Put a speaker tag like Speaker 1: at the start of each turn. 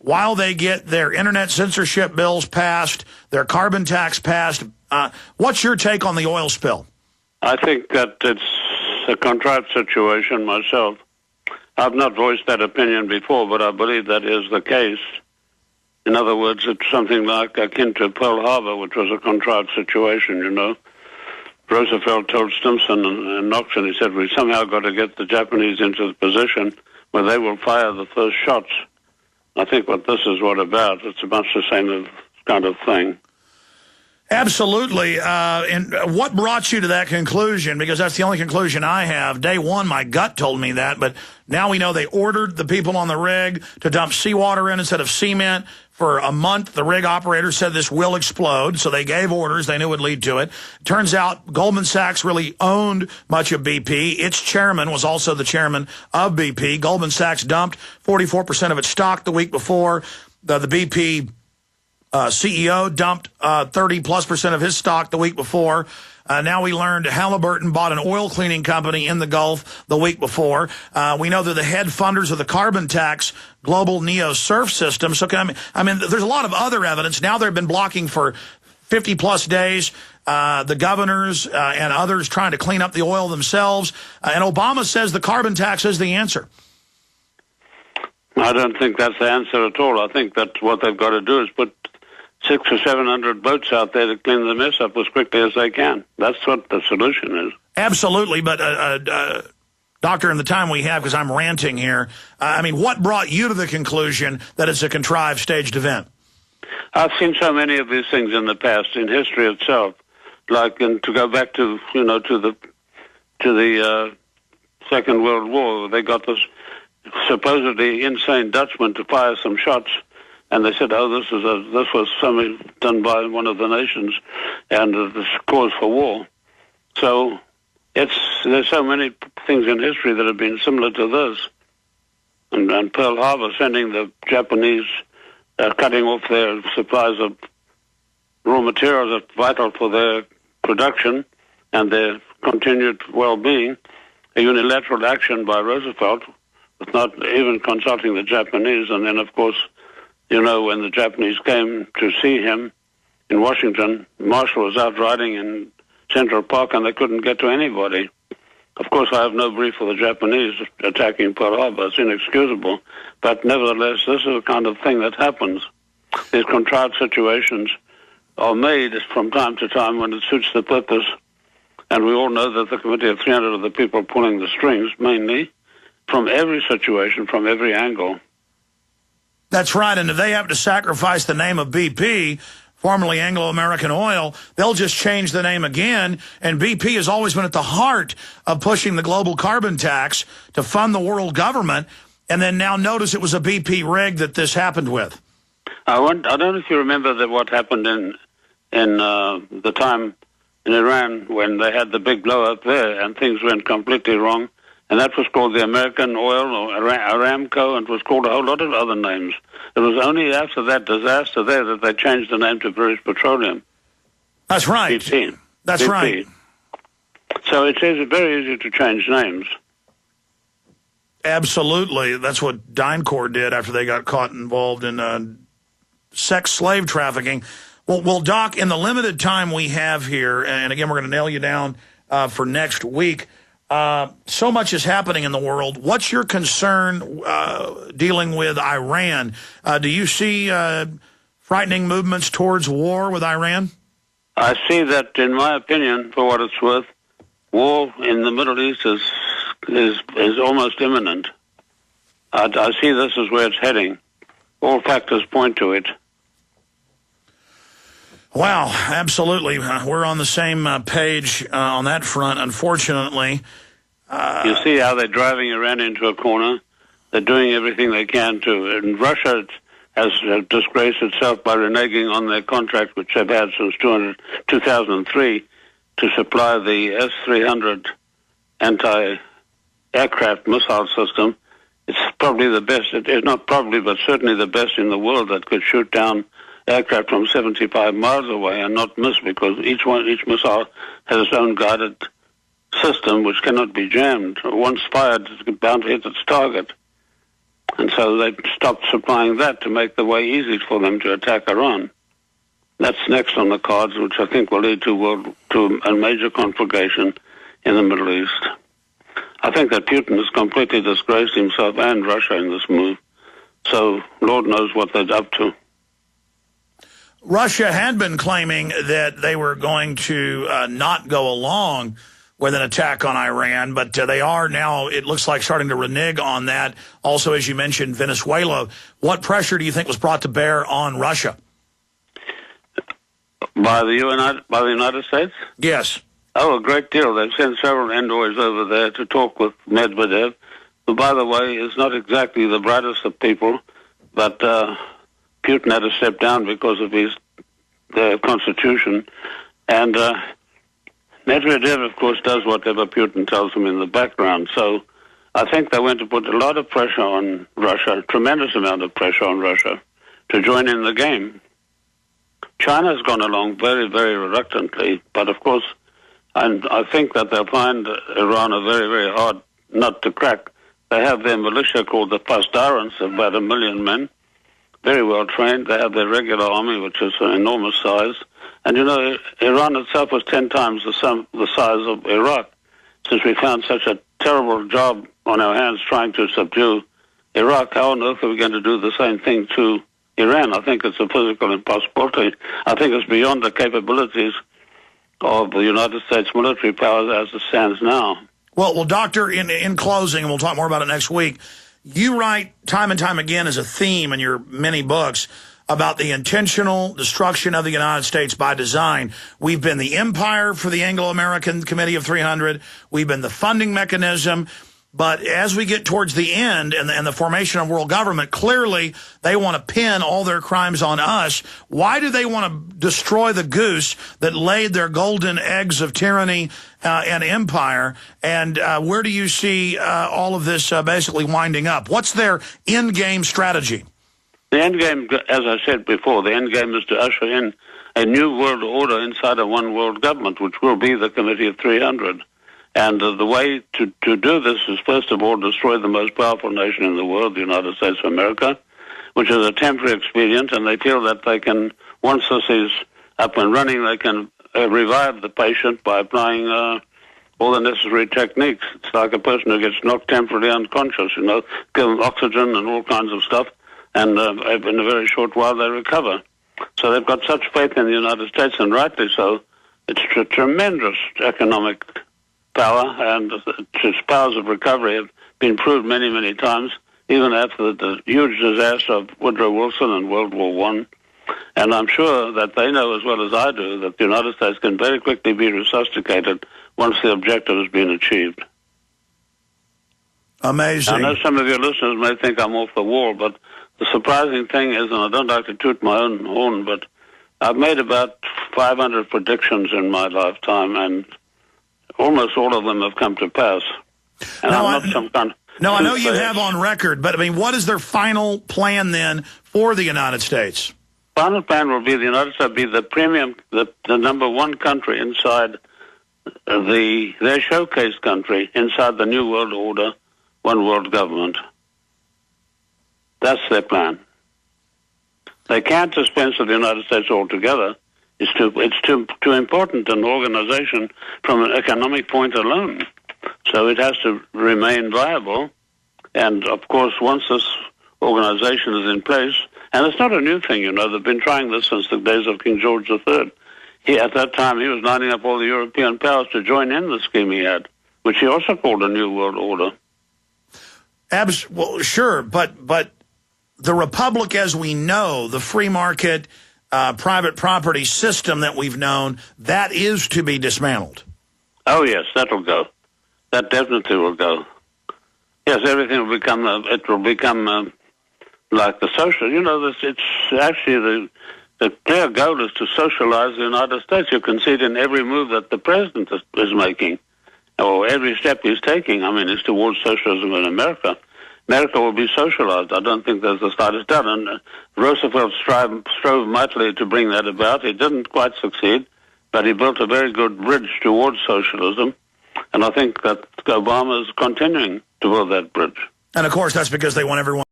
Speaker 1: while they get their internet censorship bills passed, their carbon tax passed. What's your take on the oil spill?
Speaker 2: I think that it's a contrived situation myself. I've not voiced that opinion before, but I believe that is the case. In other words, it's something like akin to Pearl Harbor, which was a contrived situation, you know. Roosevelt told Stimson and Knox, and he said, we somehow got to get the Japanese into the position where they will fire the first shots. I think what this is what about. It's much the same kind of thing.
Speaker 1: Absolutely. And what brought you to that conclusion? Because that's the only conclusion I have. Day one, my gut told me that, but now we know they ordered the people on the rig to dump seawater in instead of cement. For a month, the rig operator said this will explode, so they gave orders. They knew it would lead to it. Turns out Goldman Sachs really owned much of BP. Its chairman was also the chairman of BP. Goldman Sachs dumped 44% of its stock the week before. The BP CEO dumped 30+% of his stock the week before. Now we learned Halliburton bought an oil cleaning company in the Gulf the week before. We know they're the head funders of the carbon tax global neo-surf system. So I mean, there's a lot of other evidence. Now they've been blocking for 50+ days. The governors and others trying to clean up the oil themselves. And Obama says the carbon tax is the answer.
Speaker 2: I don't think that's the answer at all. I think that what they've got to do is put 600 or 700 boats out there to clean the mess up as quickly as they can. That's what the solution is.
Speaker 1: Absolutely, but Doctor, in the time we have, because I'm ranting here, I mean, what brought you to the conclusion that it's a contrived, staged event?
Speaker 2: I've seen so many of these things in the past, in history itself. Like, and to go back to the Second World War, they got this supposedly insane Dutchman to fire some shots. And they said, "Oh, this was something done by one of the nations, and this cause for war." So there's so many things in history that have been similar to this. And Pearl Harbor sending the Japanese, cutting off their supplies of raw materials that are vital for their production and their continued well-being, a unilateral action by Roosevelt, with not even consulting the Japanese, and then, of course, you know, when the Japanese came to see him in Washington, Marshall was out riding in Central Park and they couldn't get to anybody. Of course, I have no brief for the Japanese attacking Pearl Harbor. It's inexcusable. But nevertheless, this is the kind of thing that happens. These contrived situations are made from time to time when it suits the purpose. And we all know that the Committee of 300 are the people pulling the strings, mainly, from every situation, from every angle.
Speaker 1: That's right, and if they have to sacrifice the name of BP, formerly Anglo-American Oil, they'll just change the name again, and BP has always been at the heart of pushing the global carbon tax to fund the world government, and then now notice it was a BP rig that this happened with.
Speaker 2: I don't know if you remember that what happened in the time in Iran when they had the big blow-up there and things went completely wrong. And that was called the American Oil, or Aramco, and it was called a whole lot of other names. It was only after that disaster there that they changed the name to British Petroleum.
Speaker 1: That's right.
Speaker 2: BP.
Speaker 1: That's
Speaker 2: BP.
Speaker 1: right.
Speaker 2: So it's very easy to change names.
Speaker 1: Absolutely. That's what DynCorp did after they got caught involved in sex slave trafficking. Well, Doc, in the limited time we have here, and again, we're going to nail you down for next week, so much is happening in the world. What's your concern dealing with Iran? Do you see frightening movements towards war with Iran?
Speaker 2: I see that, in my opinion, for what it's worth, war in the Middle East is almost imminent. I see this as where it's heading. All factors point to it.
Speaker 1: Wow, absolutely. We're on the same page on that front, unfortunately.
Speaker 2: You see how they're driving Iran into a corner. They're doing everything they can to. And Russia has disgraced itself by reneging on their contract, which they've had since 2003, to supply the S-300 anti-aircraft missile system. It's probably the best. It is not probably, but certainly the best in the world that could shoot down aircraft from 75 miles away and not miss, because each missile has its own guided system which cannot be jammed. Once fired, it's bound to hit its target. And so they stopped supplying that to make the way easy for them to attack Iran. That's next on the cards, which I think will lead to a major conflagration in the Middle East. I think that Putin has completely disgraced himself and Russia in this move. So Lord knows what they're up to.
Speaker 1: Russia had been claiming that they were going to not go along with an attack on Iran, but they are now, it looks like, starting to renege on that. Also, as you mentioned, Venezuela. What pressure do you think was brought to bear on Russia?
Speaker 2: By the United States?
Speaker 1: Yes.
Speaker 2: Oh, a great deal. They've sent several envoys over there to talk with Medvedev, who, by the way, is not exactly the brightest of people, but Putin had to step down because of their constitution. And Medvedev, of course, does whatever Putin tells him in the background. So I think they went to put a lot of pressure on Russia, a tremendous amount of pressure on Russia, to join in the game. China's gone along very, very reluctantly, but of course, and I think that they'll find Iran a very, very hard nut to crack. They have their militia called the Pasdarans, of about 1 million men, very well trained. They have their regular army, which is an enormous size. And, you know, Iran itself was 10 times the size of Iraq. Since we found such a terrible job on our hands trying to subdue Iraq, how on earth are we going to do the same thing to Iran? I think it's a physical impossibility. I think it's beyond the capabilities of the United States military powers as it stands now.
Speaker 1: Well, Doctor, in closing, and we'll talk more about it next week, you write time and time again as a theme in your many books about the intentional destruction of the United States by design. We've been the empire for the Anglo-American Committee of 300. We've been the funding mechanism. But as we get towards the end and the formation of world government, clearly they want to pin all their crimes on us. Why do they want to destroy the goose that laid their golden eggs of tyranny and empire? And where do you see all of this basically winding up? What's their end-game strategy?
Speaker 2: The end game, as I said before, the end game is to usher in a new world order inside a one world government, which will be the Committee of 300. And the way to do this is, first of all, destroy the most powerful nation in the world, the United States of America, which is a temporary expedient, and they feel that they can, once this is up and running, they can revive the patient by applying all the necessary techniques. It's like a person who gets knocked temporarily unconscious, you know, give them oxygen and all kinds of stuff, and in a very short while they recover. So they've got such faith in the United States, and rightly so. It's a tremendous economic power, and its powers of recovery have been proved many, many times, even after the huge disaster of Woodrow Wilson and World War I. And I'm sure that they know as well as I do that the United States can very quickly be resuscitated once the objective has been achieved.
Speaker 1: Amazing.
Speaker 2: I know some of your listeners may think I'm off the wall, but the surprising thing is, and I don't like to toot my own horn, but I've made about 500 predictions in my lifetime, and almost all of them have come to pass. And
Speaker 1: now,
Speaker 2: I'm not some kind of...
Speaker 1: No, I know you have on record, but I mean, what is their final plan then for the United States?
Speaker 2: Final plan will be the United States be the premium, the number one country inside their showcase country inside the New World Order, one world government. That's their plan. They can't dispense with the United States altogether. It's too important an organization from an economic point alone. So it has to remain viable. And, of course, once this organization is in place, and it's not a new thing, you know, they've been trying this since the days of King George III. At that time, he was lining up all the European powers to join in the scheme he had, which he also called a New World Order.
Speaker 1: Well, sure, but the Republic as we know, the free market, private property system that we've known, that is to be dismantled.
Speaker 2: Oh, yes, that'll go. That definitely will go. Yes, everything will become, like the social, you know, it's actually the clear goal is to socialize the United States. You can see it in every move that the president is making, or every step he's taking. I mean, it's towards socialism in America. America will be socialized. I don't think there's the slightest doubt. And Roosevelt strove mightily to bring that about. He didn't quite succeed, but he built a very good bridge towards socialism. And I think that Obama is continuing to build that bridge.
Speaker 1: And, of course, that's because they want everyone